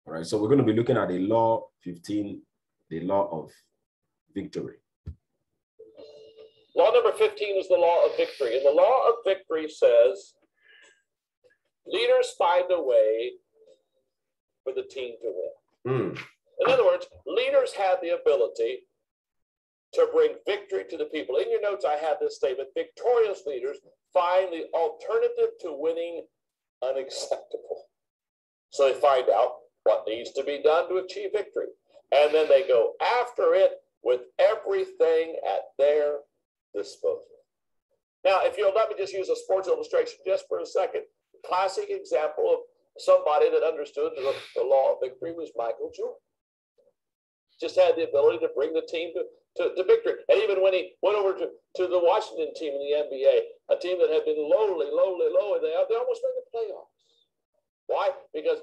All right, so we're going to be looking at the law 15, the law of victory. Law number 15 is the law of victory. And the law of victory says, leaders find a way for the team to win. In other words, leaders have the ability to bring victory to the people. In your notes, I have this statement: victorious leaders find the alternative to winning unacceptable. So they find out what needs to be done to achieve victory. And then they go after it with everything at their disposal. Now, if you'll let me just use a sports illustration just for a second. Classic example of somebody that understood the law of victory was Michael Jordan. Just had the ability to bring the team to victory. And even when he went over to the Washington team in the NBA, a team that had been lowly, and they almost made the playoffs. Why? Because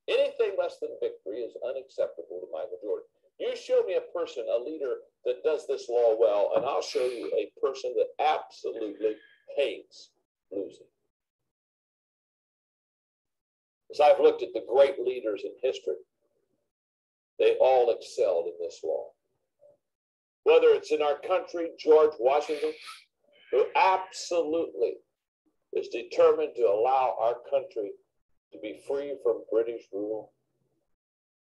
anything less than victory is unacceptable to Michael Jordan. You show me a person, a leader that does this law well, and I'll show you a person that absolutely hates losing. As I've looked at the great leaders in history, they all excelled in this law. Whether it's in our country, George Washington, who absolutely is determined to allow our country to be free from British rule,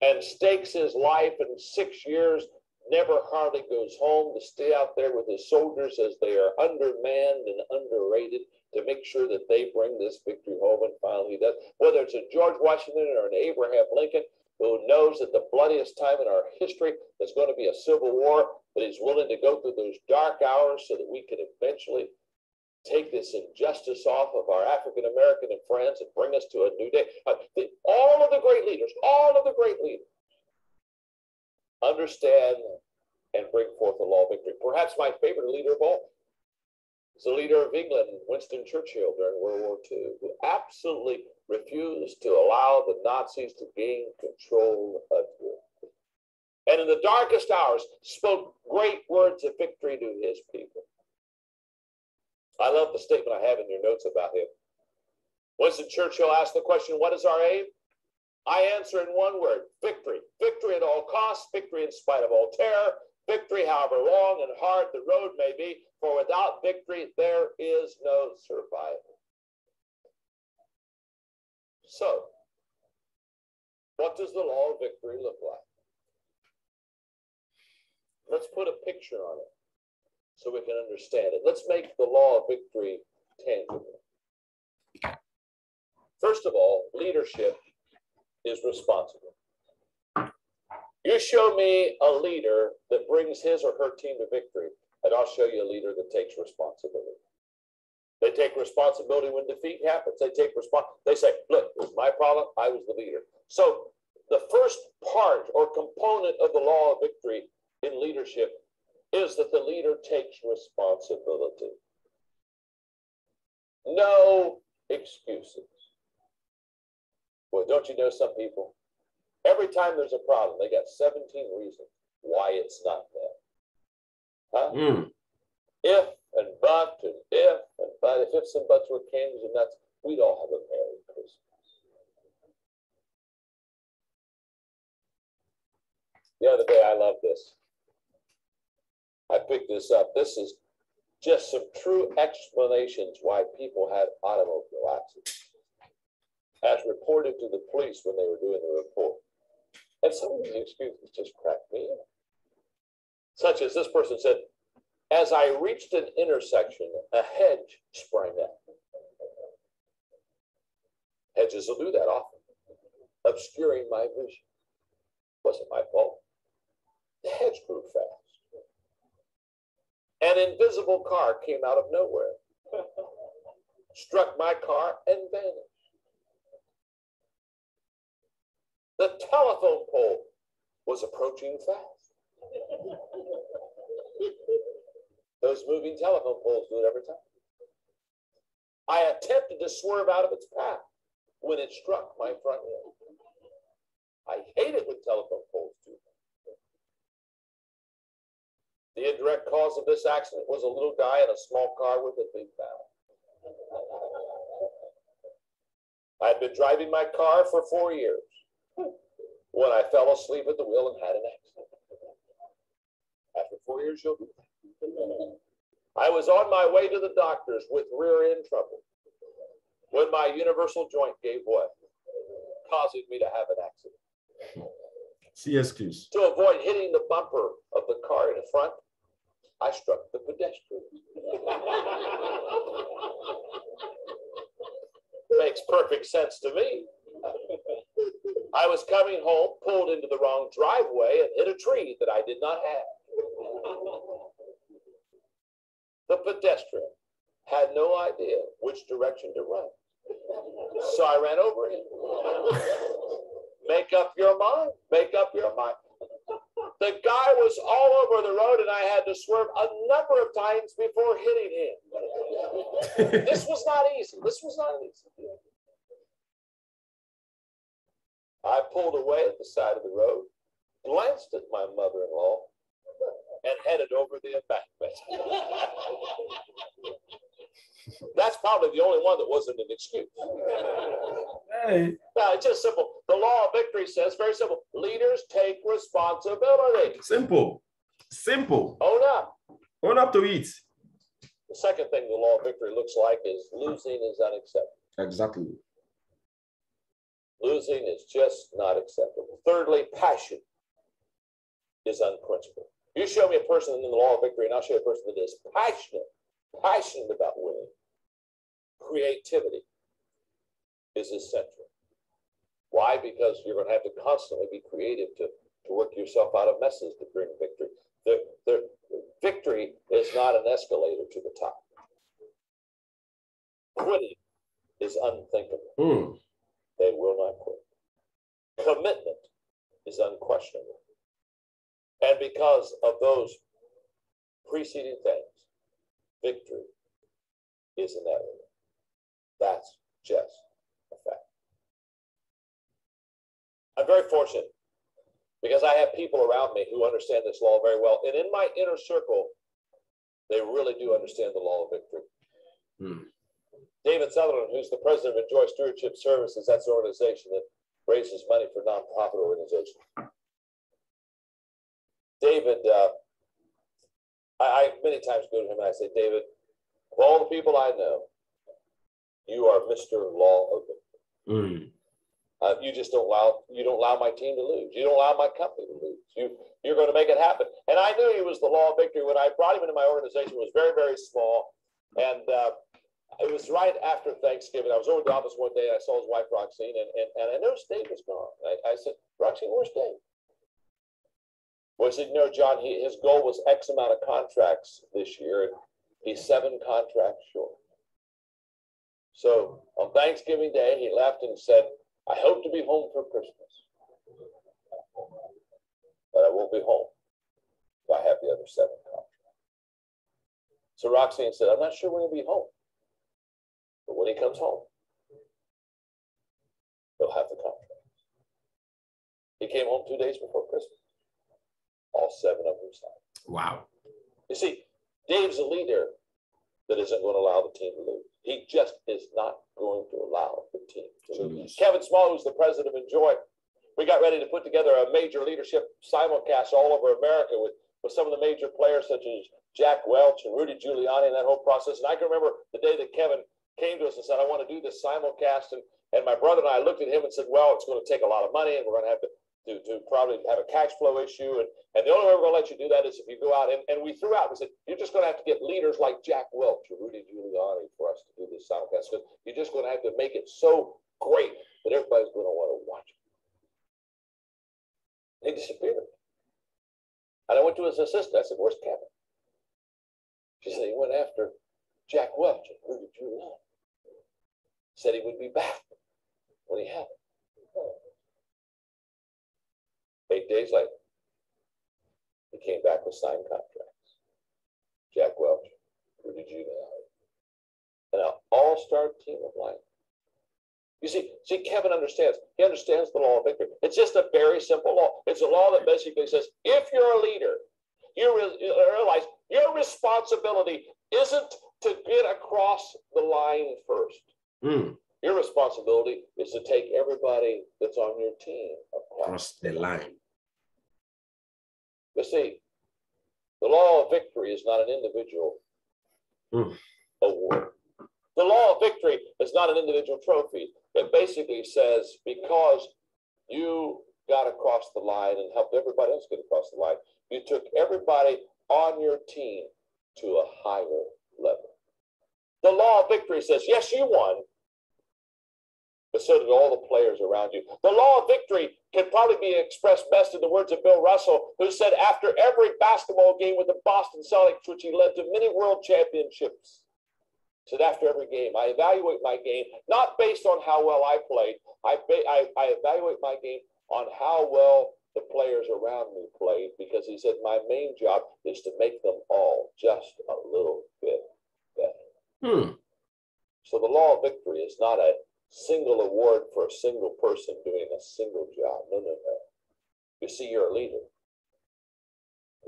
and stakes his life in 6 years, never hardly goes home to stay out there with his soldiers as they are undermanned and underrated to make sure that they bring this victory home, and finally does. Whether it's a George Washington or an Abraham Lincoln, who knows that the bloodiest time in our history is going to be a civil war, but he's willing to go through those dark hours so that we can eventually take this injustice off of our African-American and friends and bring us to a new day. All of the great leaders understand and bring forth the law of victory. Perhaps my favorite leader of all is the leader of England, Winston Churchill, during World War II, who absolutely refused to allow the Nazis to gain control of Europe. And in the darkest hours, spoke great words of victory to his people. I love the statement I have in your notes about him. Winston Churchill asked the question, what is our aim? I answer in one word: victory. Victory at all costs, victory in spite of all terror, victory however long and hard the road may be, for without victory there is no survival. So, what does the law of victory look like? Let's put a picture on it so we can understand it. Let's make the law of victory tangible. First of all, leadership is responsible. You show me a leader that brings his or her team to victory, and I'll show you a leader that takes responsibility. They take responsibility when defeat happens. They say, look, it was my problem. I was the leader. So the first part or component of the law of victory in leadership is that the leader takes responsibility. No excuses. Well, don't you know some people? Every time there's a problem, they got 17 reasons why it's not there. If and but and if and but. If ifs and buts were candies and nuts, we'd all have a Merry Christmas. The other day, I love this. I picked this up. This is just some true explanations why people had automobile accidents, as reported to the police when they were doing the report. And some of these excuses just cracked me up. Such as this person said, as I reached an intersection, a hedge sprang up. Hedges will do that often, obscuring my vision. Wasn't my fault. The hedge grew fast. An invisible car came out of nowhere, struck my car and vanished. The telephone pole was approaching fast. Those moving telephone poles do it every time. I attempted to swerve out of its path when it struck my front wheel. I hate it when telephone poles do that. The indirect cause of this accident was a little guy in a small car with a big mouth. I had been driving my car for 4 years when I fell asleep at the wheel and had an accident. After 4 years, you'll do that. I was on my way to the doctors with rear end trouble when my universal joint gave way, causing me to have an accident. See excuse. To avoid hitting the bumper of the car in front, I struck the pedestrian. Makes perfect sense to me. I was coming home, pulled into the wrong driveway, and hit a tree that I did not have. The pedestrian had no idea which direction to run, so I ran over him. Make up your mind. Make up your mind. The guy was all over the road, and I had to swerve a number of times before hitting him. This was not easy. This was not easy. I pulled away at the side of the road, glanced at my mother-in-law, and headed over the embankment. That's probably the only one that wasn't an excuse. Hey. No, it's just simple. The law of victory says, very simple, leaders take responsibility. Simple. Simple. Own up. Own up to it. The second thing the law of victory looks like is losing is unacceptable. Exactly. Losing is just not acceptable. Thirdly, passion is unquenchable. You show me a person in the law of victory, and I'll show you a person that is passionate about winning. Creativity is essential. Why? Because you're going to have to constantly be creative to work yourself out of messes to bring victory. The victory is not an escalator to the top. Quitting is unthinkable. They will not quit. Commitment is unquestionable. And because of those preceding things, victory is inevitable. That's just a fact. I'm very fortunate because I have people around me who understand this law very well. And in my inner circle, they really do understand the law of victory. David Sutherland, who's the president of Enjoy Stewardship Services, that's an organization that raises money for nonprofit organizations. David, I many times go to him and I say, David, of all the people I know, you are Mr. Law of Victory. You just don't allow my team to lose. You don't allow my company to lose. You're going to make it happen. And I knew he was the Law of Victory when I brought him into my organization. It was very, very small. And it was right after Thanksgiving. I was over at the office one day. And I saw his wife, Roxine, and I noticed Dave was gone. I said, Roxine, where's Dave? Well, he said, you know, John, his goal was X amount of contracts this year, and he's 7 contracts short. So on Thanksgiving Day, he left and said, I hope to be home for Christmas, but I won't be home if I have the other 7 contracts. So Roxanne said, I'm not sure when he'll be home, but when he comes home, he'll have the contracts. He came home 2 days before Christmas. All 7 of them signed. Wow. You see, Dave's a leader that isn't going to allow the team to lose. He just is not going to allow the team to lose. Kevin Small, who's the president of Enjoy, we got ready to put together a major leadership simulcast all over America with some of the major players such as Jack Welch and Rudy Giuliani and that whole process. And I can remember the day that Kevin came to us and said, I want to do this simulcast. And my brother and I looked at him and said, well, it's going to take a lot of money and we're going to have to probably have a cash flow issue. And the only way we're going to let you do that is if you go out. And we threw out, we said, you're just going to have to get leaders like Jack Welch or Rudy Giuliani for us to do this simulcast. Because you're just going to have to make it so great that everybody's going to want to watch it. They disappeared. And I went to his assistant. I said, where's Kevin? She said, he went after Jack Welch and Rudy Giuliani. Said he would be back when he had it. 8 days later, he came back with signed contracts. Jack Welch, Rudy Giuliani, and an all-star team of life. You see, Kevin understands. He understands the law of victory. It's just a very simple law. It's a law that basically says, if you're a leader, you realize your responsibility isn't to get across the line first. Your responsibility is to take everybody that's on your team across the line. You see, the law of victory is not an individual award. The law of victory is not an individual trophy. It basically says because you got across the line and helped everybody else get across the line, you took everybody on your team to a higher level. The law of victory says, yes, you won, but so did all the players around you. The law of victory can probably be expressed best in the words of Bill Russell, who said after every basketball game with the Boston Celtics, which he led to many world championships, said after every game, I evaluate my game not based on how well I played. I evaluate my game on how well the players around me played, because he said my main job is to make them all just a little bit better. So the law of victory is not a single award for a single person doing a single job. No, no, no. You see, you're a leader.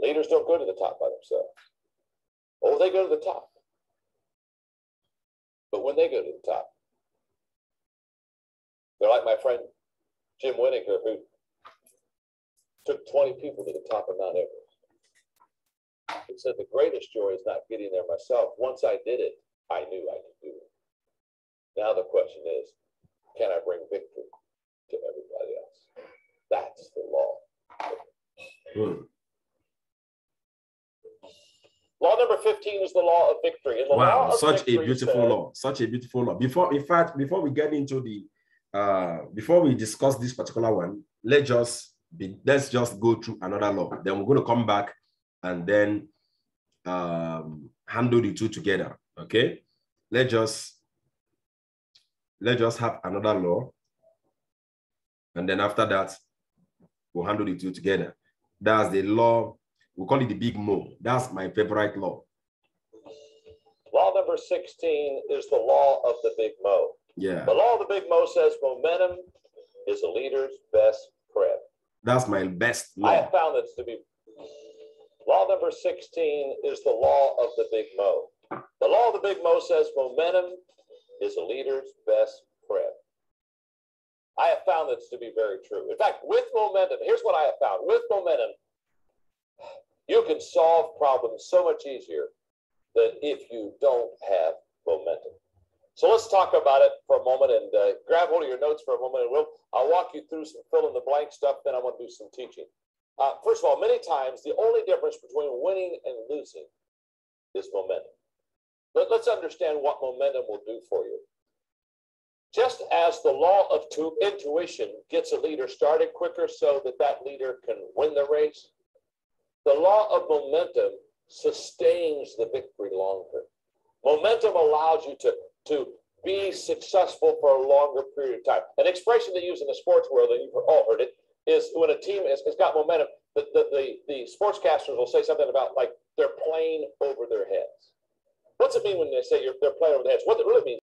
Leaders don't go to the top by themselves. Oh, they go to the top. But when they go to the top, they're like my friend Jim Winnicker, who took 20 people to the top of Mount Everest. He said, the greatest joy is not getting there myself. Once I did it, I knew I could do it. Now the question is, can I bring victory to everybody else? That's the law. Law number 15 is the law of victory. And the law of such a beautiful says, law. Such a beautiful law. Before we get into the before we discuss this particular one, let's just go through another law. Then we're going to come back and then handle the two together. Okay, let's just have another law, and then after that we'll handle the two together. That's the law. We call it the Big Mo. That's my favorite law. Law number 16 is the law of the Big Mo. Yeah. The law of the Big Mo says momentum is a leader's best friend. That's my best law. I have found this to be. Law number 16 is the law of the Big Mo. The law of the Big Mo says momentum is a leader's best friend. I have found this to be very true. In fact, with momentum, here's what I have found. With momentum, you can solve problems so much easier than if you don't have momentum. So let's talk about it for a moment and grab hold of your notes for a moment, and I'll walk you through some fill-in-the-blank stuff, then I want to do some teaching. First of all, many times the only difference between winning and losing is momentum. Let's understand what momentum will do for you. Just as the law of intuition gets a leader started quicker so that leader can win the race, the law of momentum sustains the victory longer. Momentum allows you to be successful for a longer period of time. An expression they use in the sports world, and you've all heard it, is when a team has got momentum, the sportscasters will say something about like they're playing over their heads. What's it mean when they say they're playing over their heads? What it really means